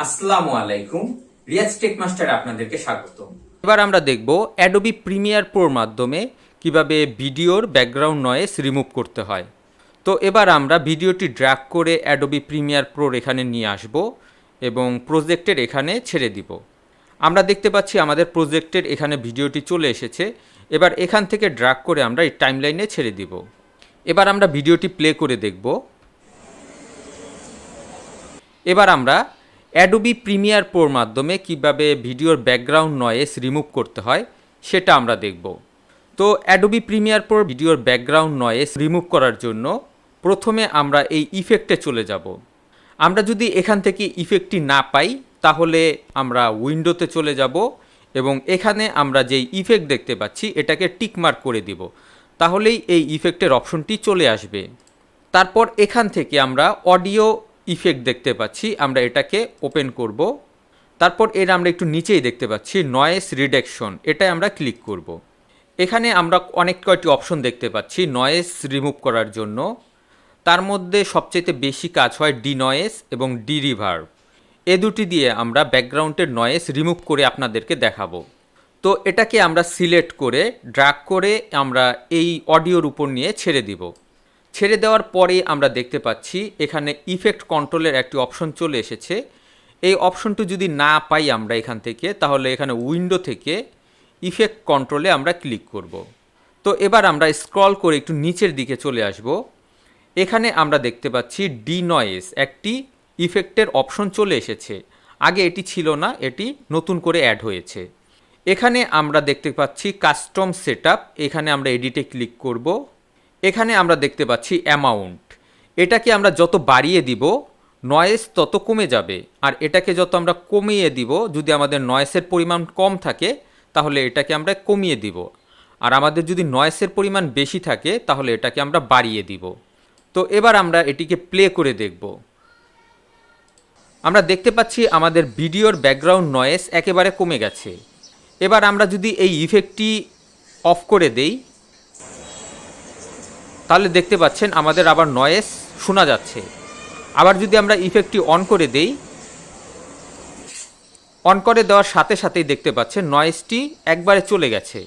আসসালামু আলাইকুম, Riaz take master আপনাদেরকে স্বাগত। এবার আমরা দেখব অ্যাডোবি প্রিমিয়ার প্রোর মাধ্যমে কিভাবে ভিডিওর ব্যাকগ্রাউন্ড নয়েজ রিমুভ করতে হয়। তো এবার আমরা ভিডিওটি ড্র্যাগ করে অ্যাডোবি প্রিমিয়ার প্রোর এখানে নিয়ে আসব এবং প্রজেক্টের এখানে ছেড়ে দিব। আমরা দেখতে পাচ্ছি আমাদের প্রজেক্টের এখানে ভিডিওটি চলে এসেছে। এবার এখান থেকে ড্র্যাগ করে আমরা এই টাইমলাইনে ছেড়ে দিব। এবার আমরা ভিডিওটি প্লে করে দেখব। এবার আমরা অ্যাডোবি প্রিমিয়ার প্রোর মাধ্যমে কিভাবে ভিডিওর ব্যাকগ্রাউন্ড নয়েজ রিমুভ করতে হয় সেটা আমরা দেখব। তো অ্যাডোবি প্রিমিয়ার প্রোর ভিডিওর ব্যাকগ্রাউন্ড নয়েজ রিমুভ করার জন্য প্রথমে আমরা এই ইফেক্টে চলে যাব। আমরা যদি এখান থেকে ইফেক্টটি না পাই তাহলে আমরা উইন্ডোতে চলে যাব এবং এখানে আমরা যেই ইফেক্ট দেখতে পাচ্ছি এটাকে টিকমার্ক করে দিব, তাহলেই এই ইফেক্টের অপশনটি চলে আসবে। তারপর এখান থেকে আমরা অডিও ইফেক্ট দেখতে পাচ্ছি, আমরা এটাকে ওপেন করব। তারপর এর আমরা একটু নিচেই দেখতে পাচ্ছি নয়েজ রিডাকশন, এটাই আমরা ক্লিক করব। এখানে আমরা অনেক কয়টি অপশন দেখতে পাচ্ছি নয়েজ রিমুভ করার জন্য। তার মধ্যে সবচেয়ে বেশি কাজ হয় ডি নয়েজ এবং ডি রিভার্ব। এ দুটি দিয়ে আমরা ব্যাকগ্রাউন্ডের নয়েজ রিমুভ করে আপনাদেরকে দেখাবো। তো এটাকে আমরা সিলেক্ট করে ড্র্যাগ করে আমরা এই অডিওর উপর নিয়ে ছেড়ে দিব। ছেড়ে দেওয়ার পরে আমরা দেখতে পাচ্ছি এখানে ইফেক্ট কন্ট্রোলের একটি অপশন চলে এসেছে। এই অপশনটি যদি না পাই আমরা এখান থেকে, তাহলে এখানে উইন্ডো থেকে ইফেক্ট কন্ট্রোলে আমরা ক্লিক করব। তো এবার আমরা স্ক্রল করে একটু নিচের দিকে চলে আসব। এখানে আমরা দেখতে পাচ্ছি ডি নয়েজ একটি ইফেক্টের অপশন চলে এসেছে। আগে এটি ছিল না, এটি নতুন করে অ্যাড হয়েছে। এখানে আমরা দেখতে পাচ্ছি কাস্টম সেটআপ, এখানে আমরা এডিটে ক্লিক করব। এখানে আমরা দেখতে পাচ্ছি অ্যামাউন্ট, এটাকে আমরা যত বাড়িয়ে দিব নয়েজ তত কমে যাবে, আর এটাকে যত আমরা কমিয়ে দিব, যদি আমাদের নয়েসের পরিমাণ কম থাকে তাহলে এটাকে আমরা কমিয়ে দিব, আর আমাদের যদি নয়েসের পরিমাণ বেশি থাকে তাহলে এটাকে আমরা বাড়িয়ে দিব। তো এবার আমরা এটিকে প্লে করে দেখব। আমরা দেখতে পাচ্ছি আমাদের ভিডিওর ব্যাকগ্রাউন্ড নয়েজ একেবারে কমে গেছে। এবার আমরা যদি এই ইফেক্টটি অফ করে দেই তাহলে দেখতে পাচ্ছেন আমাদের আবার নয়েজ শোনা যাচ্ছে। আবার যদি আমরা ইফেক্টটি অন করে দেই, অন করে দেওয়ার সাথে সাথেই দেখতে পাচ্ছেন নয়েজটি একবারে চলে গেছে।